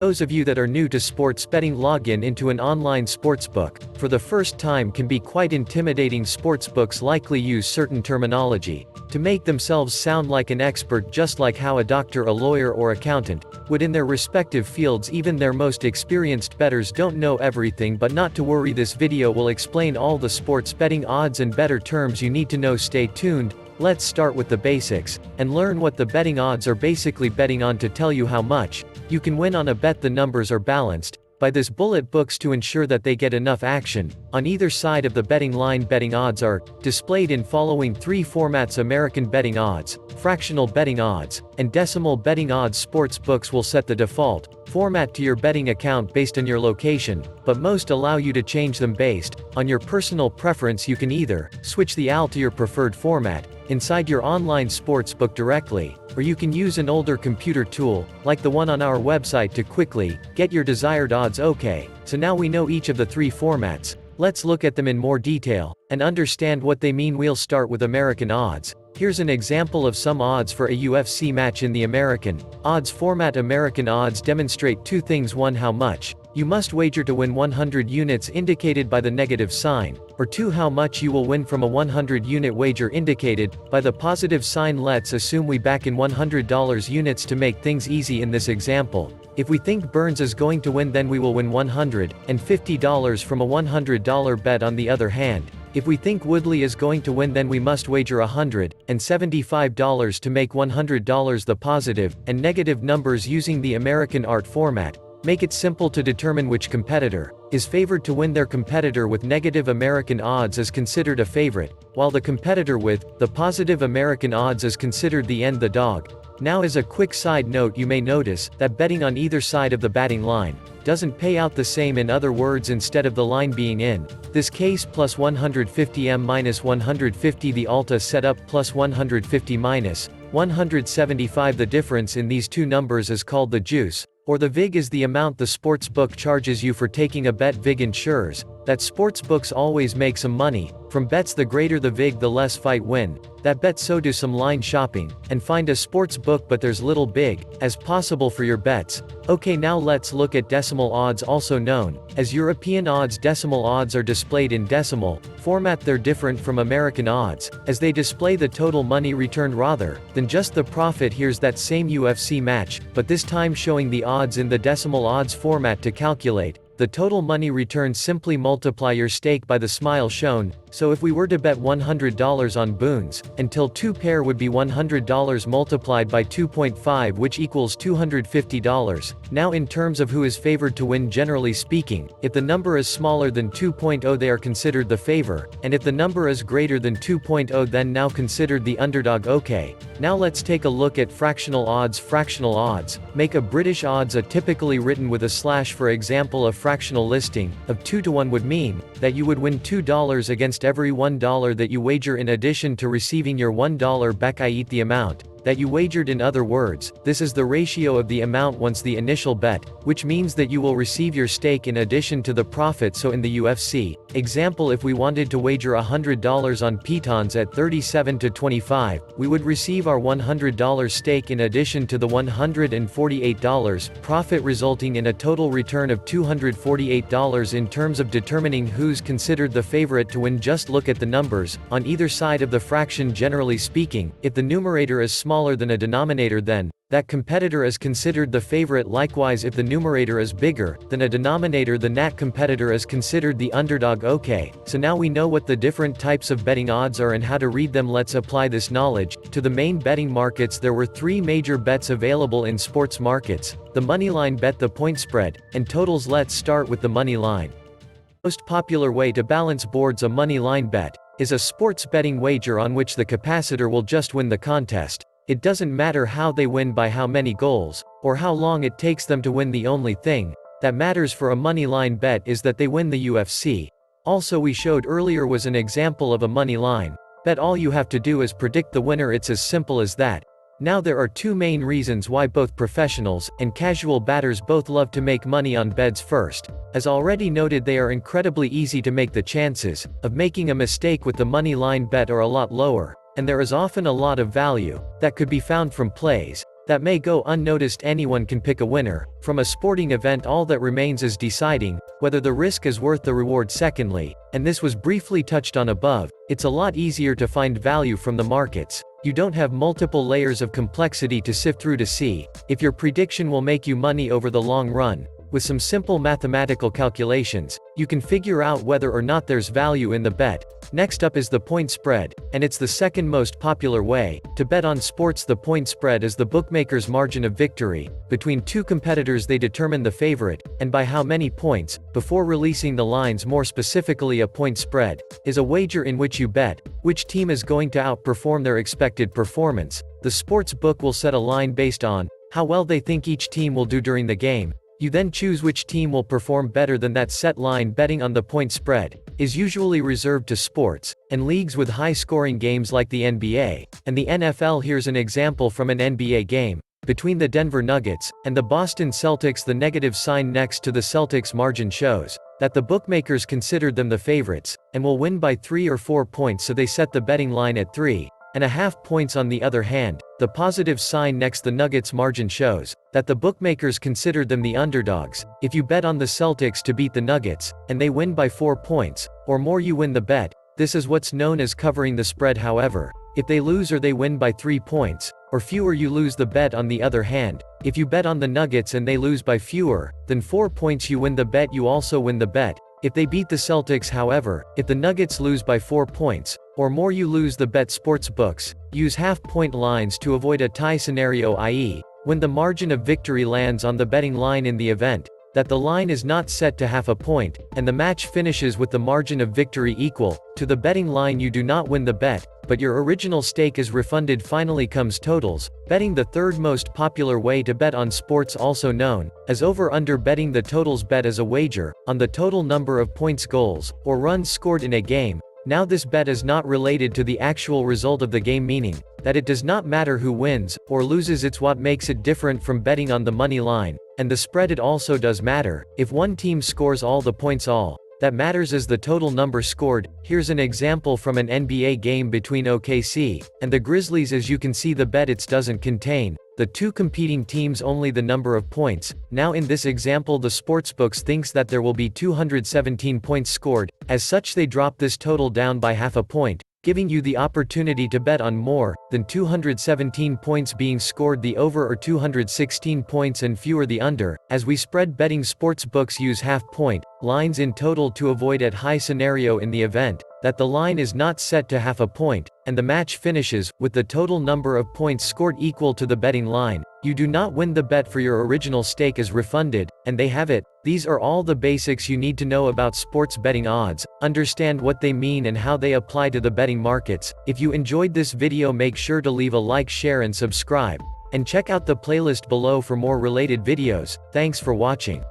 Those of you that are new to sports betting, login into an online sportsbook for the first time can be quite intimidating. Sportsbooks likely use certain terminology to make themselves sound like an expert, just like how a doctor, a lawyer, or accountant would in their respective fields. Even their most experienced bettors don't know everything, but not to worry, this video will explain all the sports betting odds and better terms you need to know. Stay tuned. Let's start with the basics, and learn what the betting odds are basically betting on to tell you how much you can win on a bet. The numbers are balanced by this bullet books to ensure that they get enough action on either side of the betting line. Betting odds are displayed in following three formats: American betting odds, fractional betting odds, and decimal betting odds. Sports books will set the default format to your betting account based on your location, but most allow you to change them based on your personal preference. You can either switch the AL to your preferred format inside your online sportsbook directly, or you can use an older computer tool, like the one on our website, to quickly get your desired odds. Okay, so now we know each of the three formats. Let's look at them in more detail and understand what they mean. We'll start with American odds. Here's an example of some odds for a UFC match in the American odds format. American odds demonstrate two things: one, how much you must wager to win 100 units indicated by the negative sign, or two, how much you will win from a 100 unit wager indicated by the positive sign. Let's assume we back in $100 units to make things easy in this example. If we think Burns is going to win, then we will win $150 from a $100 bet. On the other hand, if we think Woodley is going to win, then we must wager $175 to make $100. The positive and negative numbers using the American art format make it simple to determine which competitor is favored to win. Their competitor with negative American odds is considered a favorite, while the competitor with the positive American odds is considered the underdog. Now, as a quick side note, you may notice that betting on either side of the batting line doesn't pay out the same. In other words, instead of the line being in this case plus 150 minus 150, the Alta setup plus 150 minus 175. The difference in these two numbers is called the juice, or the VIG is the amount the sportsbook charges you for taking a bet. VIG ensures that sportsbooks always make some money from bets. The greater the VIG, the less fight win that bet. So do some line shopping and find a sports book, but there's little big as possible for your bets. Okay, now let's look at decimal odds, also known as European odds. Decimal odds are displayed in decimal format. They're different from American odds, as they display the total money returned rather than just the profit. Here's that same UFC match, but this time showing the odds in the decimal odds format. To calculate the total money return, simply multiply your stake by the smile shown. So if we were to bet $100 on Boons, until 2 pair would be $100 multiplied by 2.5, which equals $250. Now, in terms of who is favored to win, generally speaking, if the number is smaller than 2.0, they are considered the favor, and if the number is greater than 2.0, then now considered the underdog. Okay, now let's take a look at fractional odds. Fractional odds make a British odds a typically written with a slash. For example, a fractional listing of 2 to 1 would mean that you would win $2 against every $1 that you wager, in addition to receiving your $1 back, i.e. the amount that you wagered. In other words, this is the ratio of the amount once the initial bet, which means that you will receive your stake in addition to the profit. So in the UFC example, if we wanted to wager $100 on pitons at 37 to 25, we would receive our $100 stake in addition to the $148 profit, resulting in a total return of $248. In terms of determining who's considered the favorite to win, just look at the numbers on either side of the fraction. Generally speaking, if the numerator is smaller than a denominator, then that competitor is considered the favorite. Likewise, if the numerator is bigger than a denominator, then that competitor is considered the underdog. Okay, so now we know what the different types of betting odds are and how to read them. Let's apply this knowledge to the main betting markets. There were three major bets available in sports markets: the Moneyline Bet, the point spread, and totals. Let's start with the Moneyline. Most popular way to balance boards a Moneyline bet is a sports betting wager on which the capacitor will just win the contest. It doesn't matter how they win, by how many goals, or how long it takes them to win. The only thing that matters for a Moneyline bet is that they win the UFC. Also, we showed earlier was an example of a Moneyline bet. All you have to do is predict the winner. It's as simple as that. Now, there are two main reasons why both professionals and casual batters both love to make money on bets. First, as already noted, they are incredibly easy to make. The chances of making a mistake with the Moneyline bet are a lot lower, and there is often a lot of value that could be found from plays that may go unnoticed. Anyone can pick a winner. From a sporting event, all that remains is deciding whether the risk is worth the reward. Secondly, and this was briefly touched on above, it's a lot easier to find value from the markets. You don't have multiple layers of complexity to sift through to see if your prediction will make you money over the long run. With some simple mathematical calculations, you can figure out whether or not there's value in the bet. Next up is the point spread, and it's the second most popular way to bet on sports. The point spread is the bookmaker's margin of victory. Between two competitors, they determine the favorite, and by how many points, before releasing the lines. More specifically, a point spread is a wager in which you bet which team is going to outperform their expected performance. The sports book will set a line based on how well they think each team will do during the game. You then choose which team will perform better than that set line. Betting on the point spread is usually reserved to sports and leagues with high-scoring games like the NBA and the NFL. Here's an example from an NBA game between the Denver Nuggets and the Boston Celtics. The negative sign next to the Celtics margin shows that the bookmakers considered them the favorites and will win by 3 or 4 points, so they set the betting line at 3.5 points. On the other hand, the positive sign next the Nuggets margin shows that the bookmakers considered them the underdogs. If you bet on the Celtics to beat the Nuggets, and they win by 4 points or more, you win the bet. This is what's known as covering the spread. However, if they lose or they win by 3 points or fewer, you lose the bet. On the other hand, if you bet on the Nuggets and they lose by fewer than 4 points, you win the bet. You also win the bet if they beat the Celtics. However, if the Nuggets lose by 4 points or more, you lose the bet. Sports books use half-point lines to avoid a tie scenario, i.e., when the margin of victory lands on the betting line in the event that the line is not set to half a point, and the match finishes with the margin of victory equal to the betting line, you do not win the bet, but your original stake is refunded. Finally comes totals betting, the third most popular way to bet on sports, also known as over-under betting. The totals bet is a wager on the total number of points, goals, or runs scored in a game. Now, this bet is not related to the actual result of the game, meaning that it does not matter who wins or loses. It's what makes it different from betting on the money line and the spread. It also does matter if one team scores all the points. All that matters is the total number scored. Here's an example from an NBA game between OKC and the Grizzlies. As you can see, the bet it doesn't contain the two competing teams, only the number of points. Now in this example, the sportsbooks thinks that there will be 217 points scored. As such, they drop this total down by half a point, giving you the opportunity to bet on more than 217 points being scored, the over, or 216 points and fewer, the under. As we spread betting, sports books use half-point lines in total to avoid at high scenario in the event that the line is not set to half a point, and the match finishes with the total number of points scored equal to the betting line. You do not win the bet, for your original stake is refunded, and they have it. These are all the basics you need to know about sports betting odds. Understand what they mean and how they apply to the betting markets. If you enjoyed this video, make sure to leave a like, share and subscribe. And check out the playlist below for more related videos. Thanks for watching.